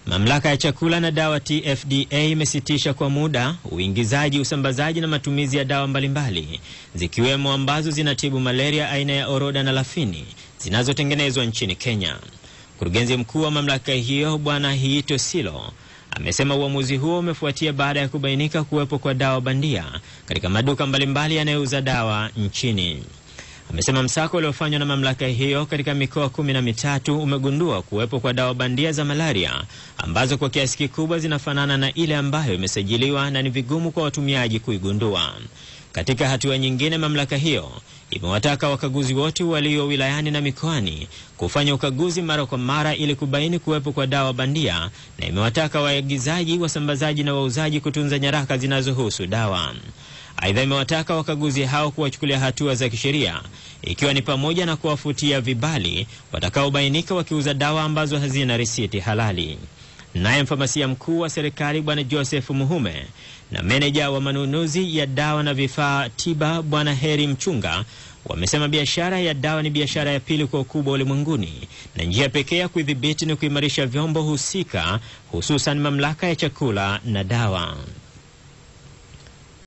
Mamlaka ya chakula na dawa TFDA imesitisha kwa muda uingizaji, usambazaji na matumizi ya dawa mbalimbali zikiwemo ambazo zinatibu malaria aina ya Oroda na Lafini zinazotengenezwa nchini Kenya. Mkurugenzi mkuu wa mamlaka hiyo Bwana Hiito Silo amesema uamuzi huo umefuatia baada ya kubainika kuwepo kwa dawa bandia katika maduka mbalimbali yanayouza dawa nchini. Amesema msako uliofanywa na mamlaka hiyo katika mikoa 13 umegundua kuwepo kwa dawa bandia za malaria ambazo kwa kiasi kikubwa zinafanana na ile ambayo imesajiliwa na ni vigumu kwa watumiaji kuigundua. Katika hatua nyingine, mamlaka hiyo imewataka wakaguzi wote walio wilayani na mikoani kufanya ukaguzi mara kwa mara ili kubaini kuwepo kwa dawa bandia, na imewataka waagizaji, wasambazaji na wauzaji kutunza nyaraka zinazohusu dawa. Aidha, imewataka wakaguzi hao kuwachukulia hatua za kisheria, ikiwa ni pamoja na kuwafutia vibali watakaobainika wakiuza dawa ambazo hazina risiti halali. Naye mfamasia mkuu wa serikali Bwana Joseph Muhume na meneja wa manunuzi ya dawa na vifaa tiba Bwana Heri Mchunga wamesema biashara ya dawa ni biashara ya pili kwa ukubwa ulimwenguni, na njia pekee ya kuidhibiti ni kuimarisha vyombo husika, hususan mamlaka ya chakula na dawa.